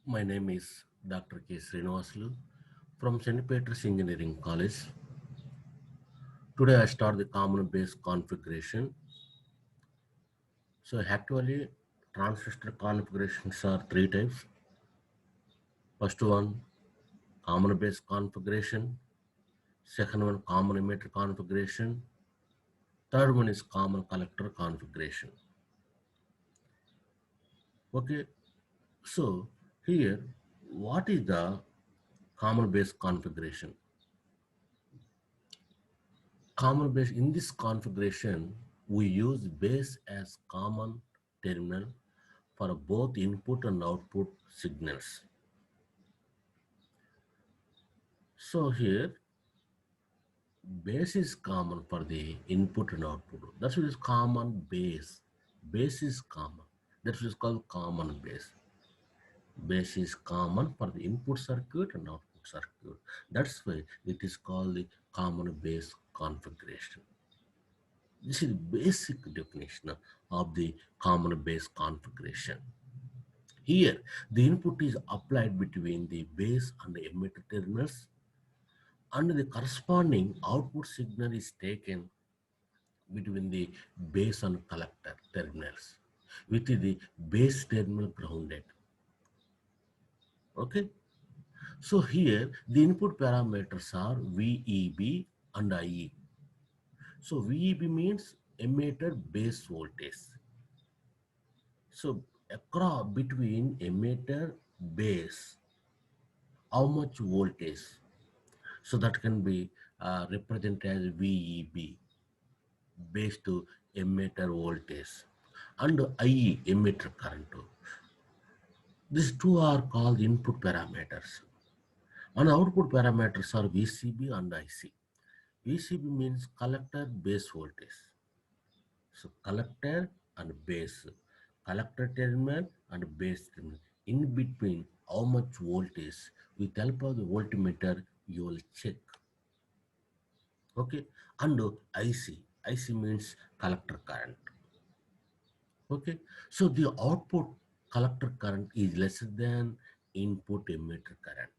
My name is Dr. K. Srinivasulu from St. Peter's Engineering College. Today I start the common base configuration. So actually transistor configurations are three types. First one, common base configuration. Second one, common emitter configuration. Third one is common collector configuration. Okay, so here what is the common base configuration? Common base in this configuration, we use base as common terminal for both input and output signals. So here base is common for the input and output. That's what is common base. Base is common. That's what is called common base. Base is common for the input circuit and output circuit. That's why it is called the common base configuration. This is basic definition of the common base configuration. Here, the input is applied between the base and the emitter terminals, and the corresponding output signal is taken between the base and collector terminals, with the base terminal grounded. Okay, so here the input parameters are VEB and IE. So VEB means emitter base voltage. So across between emitter base, how much voltage? So that can be represented as VEB, base to emitter voltage, and IE, emitter current. These two are called input parameters. And output parameters are VCB and IC. VCB means collector base voltage. So collector and base, collector terminal and base terminal. In between, how much voltage? With help of the voltmeter, you will check. Okay, and IC. IC means collector current. Okay, so the output collector current is lesser than input emitter current.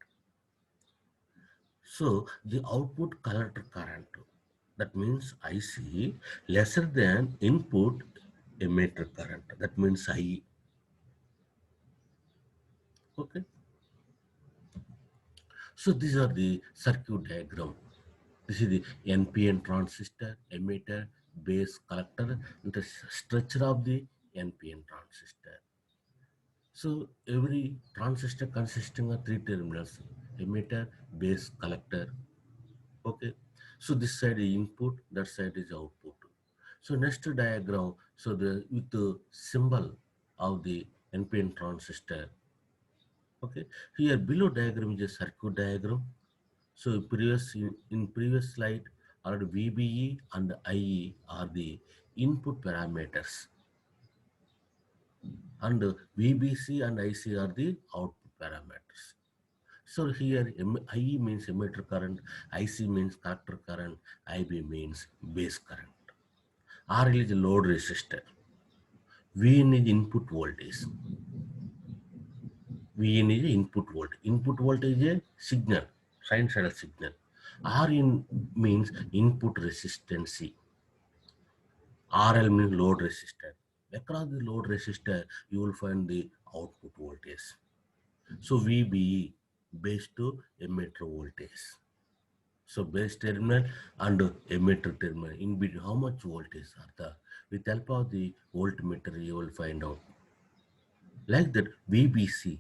So the output collector current, that means IC, lesser than input emitter current, that means IE. Okay, so these are the circuit diagram. This is the NPN transistor, emitter, base, collector, and the structure of the NPN transistor. So every transistor consisting of three terminals, emitter, base, collector. Okay. So this side is input, that side is output. So next diagram, so the with the symbol of the NPN transistor. Okay. Here below diagram is a circuit diagram. So in previous slide, are VBE and IE are the input parameters, and VBC and IC are the output parameters. So here IE means emitter current, IC means collector current, IB means base current. RL is load resistor. VN is input voltage. VN is input voltage. Input voltage is a signal, sinusoidal signal. RN means input resistance. RL means load resistor. Across the load resistor, you will find the output voltage. So VBE, base to emitter voltage. So base terminal and emitter terminal, in between how much voltage are the, with help of the voltmeter you will find out. Like that VBC,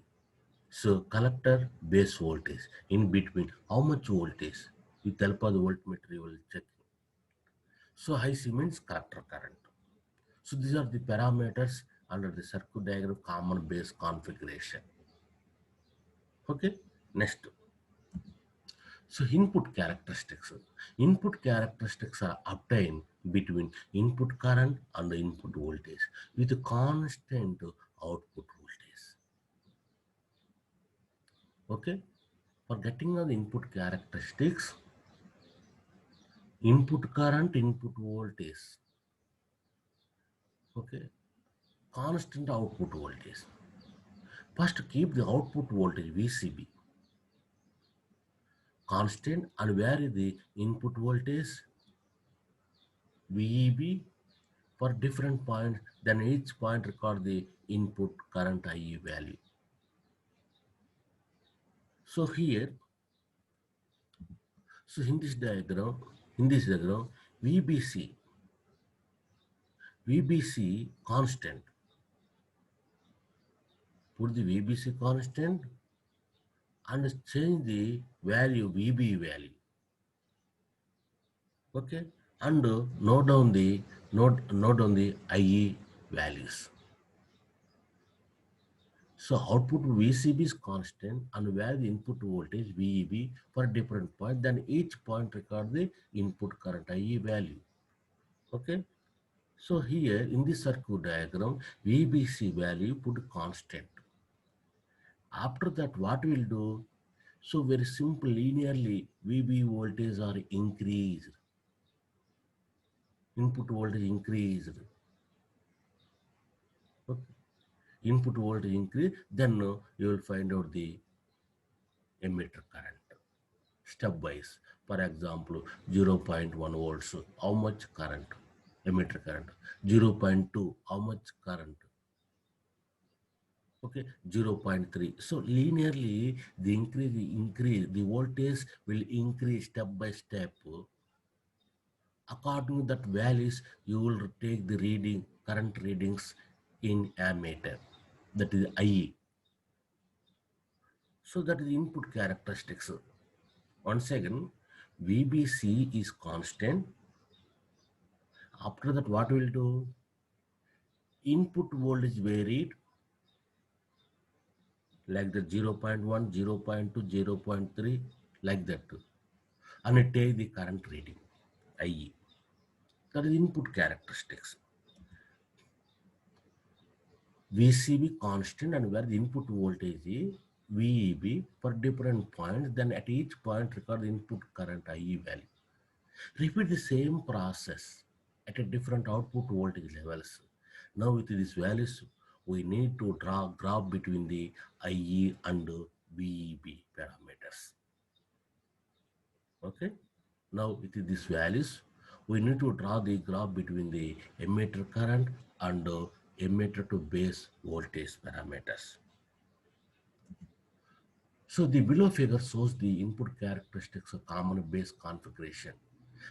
so collector base voltage, in between how much voltage, with help of the voltmeter you will check. So IC means collector current. So these are the parameters under the circuit diagram common base configuration. Okay, next. So input characteristics. Input characteristics are obtained between input current and the input voltage with a constant output voltage. Okay. For getting the input characteristics, input current, input voltage. Okay. Constant output voltage. First, keep the output voltage VCB constant and vary the input voltage VEB for different points. Then each point record the input current IE value. So here, so in this diagram, VBC, VBC constant. Put the VBC constant and change the value VB value. Okay, and note down the IE values. So output VCB is constant and where the input voltage VEB for different point, then each point record the input current IE value. Okay. So here in this circuit diagram, VBC value put constant. After that, what we'll do? So very simple, linearly VB voltage are increased. Input voltage increased. Okay. Input voltage increase, then you will find out the emitter current stepwise. For example, 0.1 volts, how much current? Emitter current. 0.2, how much current? Okay, 0.3. So linearly, the voltage will increase step by step. According to that values, you will take the current readings in ammeter, that is IE. So that is the input characteristics. Once again, VBC is constant. After that, what we'll do? Input voltage varied like the 0.1, 0.2, 0.3, like that. And it take the current reading, IE. That is input characteristics. VCB constant and where the input voltage is VEB for different points, then at each point record the input current IE value. Repeat the same process at a different output voltage levels. Now with these values, we need to draw graph between the IE and VEB parameters. Okay. Now with these values, we need to draw the graph between the emitter current and emitter to base voltage parameters. So the below figure shows the input characteristics of common base configuration.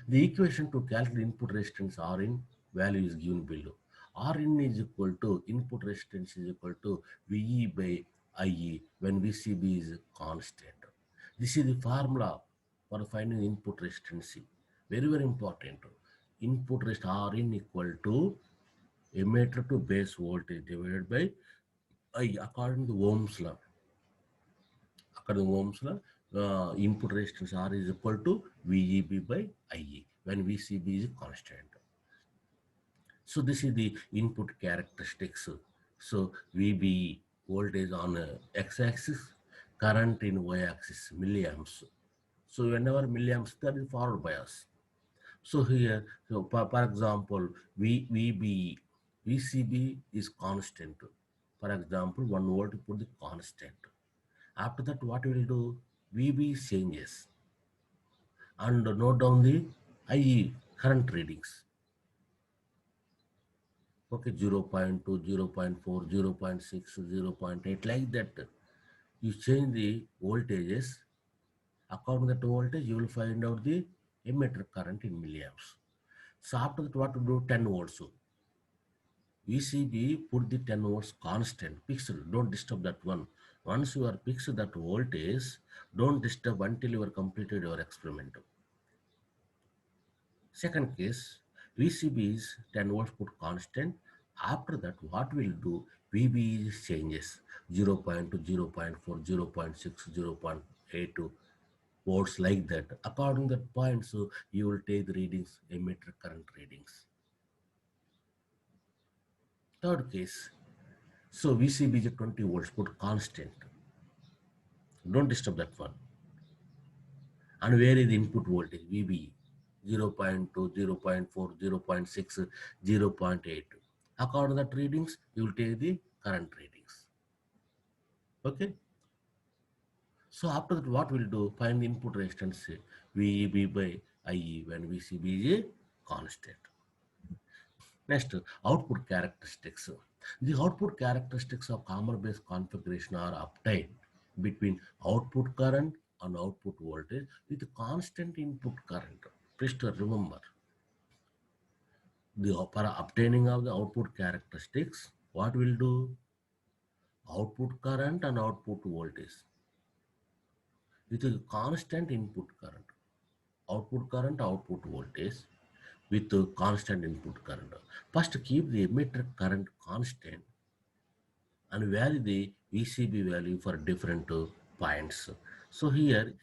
The equation to calculate input resistance Rin value is given below. Rin is equal to input resistance is equal to VE by IE when VCB is constant. This is the formula for finding input resistance. Very, very important. Input resistance Rin equal to emitter to base voltage divided by I according to Ohm's law. According to Ohm's law, input resistance R is equal to VEB by IE when VCB is constant. So this is the input characteristics. So VB voltage on x-axis, current in y-axis, milliamps. So whenever milliamps, that is forward bias. So here, so for example, VCB is constant. For example, 1 volt put the constant. After that, what we will do? VB changes and note down the IE current readings. Okay, 0.2, 0.4, 0.6, 0.8, like that. You change the voltages. According to that voltage, you will find out the emitter current in milliamps. So after that, what to do? 10 volts. VCB put the 10 volts constant, fixed. Don't disturb that one. Once you are fixed that voltage, don't disturb until you are completed your experiment. Second case, VCB is 10 volts put constant. After that, what we'll do? VB changes 0.2, 0.4, 0.6, 0.8 volts, like that. According to that point, so you will take the readings, emitter current readings. Third case, so VCB is 20 volts put constant. Don't disturb that one. And where is the input voltage? VB 0.2, 0.4, 0.6, 0.8. According to that readings, you will take the current readings. Okay. So after that, what we'll do? Find the input resistance VEB by IE when VCB is a constant. Next, output characteristics. The output characteristics of common base configuration are obtained between output current and output voltage with constant input current. Please to remember, for obtaining of the output characteristics, what will do? Output current and output voltage with a constant input current. Output voltage with a constant input current. First, keep the emitter current constant and vary the VCB value for different points. So here,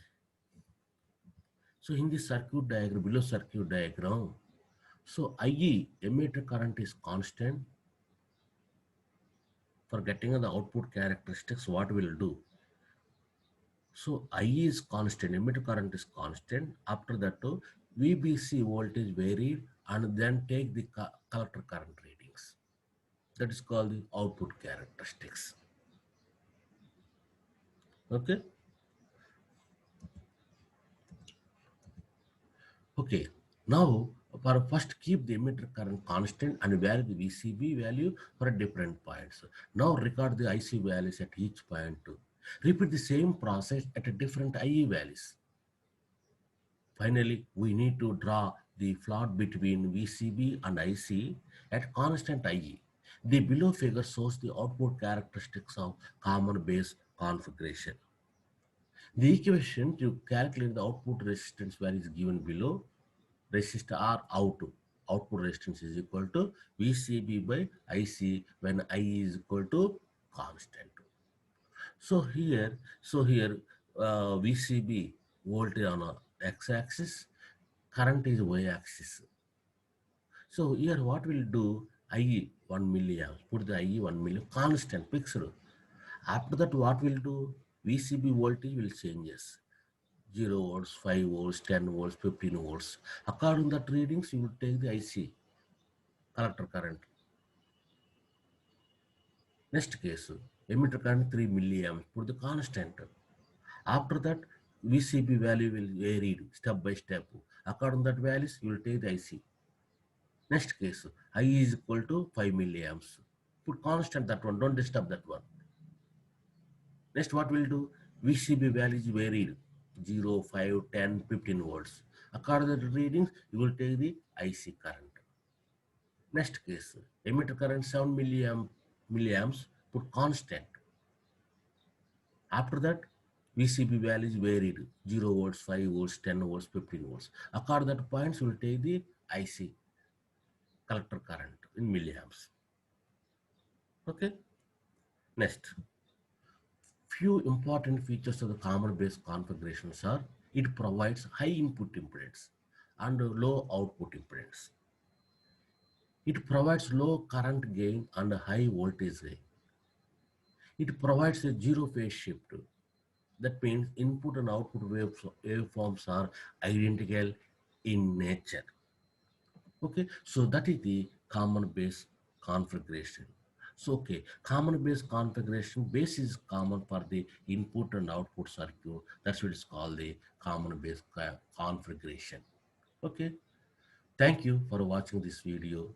so in the circuit diagram, below circuit diagram, so IE emitter current is constant. For getting the output characteristics, what we'll do? So IE is constant, emitter current is constant. After that, VBC voltage varied and then take the collector current readings. That is called the output characteristics. Okay. Okay, now for first keep the emitter current constant and vary the VCB value for different points. Now record the IC values at each point. Repeat the same process at a different IE values. Finally, we need to draw the plot between VCB and IC at constant IE. The below figure shows the output characteristics of common base configuration. The equation to calculate the output resistance value is given below. Resistor R output resistance is equal to VCB by IC when I is equal to constant. So here VCB voltage on a x-axis, current is y-axis. So here what we'll do? IE 1 milliamps. Put the IE 1 milliamp constant fixed. After that, what we'll do? VCB voltage will changes. 0 volts, 5 volts, 10 volts, 15 volts. According to that readings, you will take the IC, collector current. Next case, emitter current 3 milliamps, put the constant. After that, VCB value will vary step by step. According to that values, you will take the IC. Next case, I is equal to 5 milliamps. Put constant that one, don't disturb that one. Next, what we'll do? VCB value is varied 0, 5, 10, 15 volts. According to the readings, you will take the IC current. Next case, emitter current 7 milliamps, put constant. After that, VCB value is varied 0 volts, 5 volts, 10 volts, 15 volts. According to that points, you will take the IC, collector current in milliamps. Okay. Next, few important features of the common base configurations are it provides high input impedance and low output impedance. It provides low current gain and high voltage gain. It provides a zero phase shift. That means input and output waveforms are identical in nature. Okay, so that is the common base configuration. So, okay, common base configuration, base is common for the input and output circuit. That's what it's called the common base configuration. Okay, thank you for watching this video.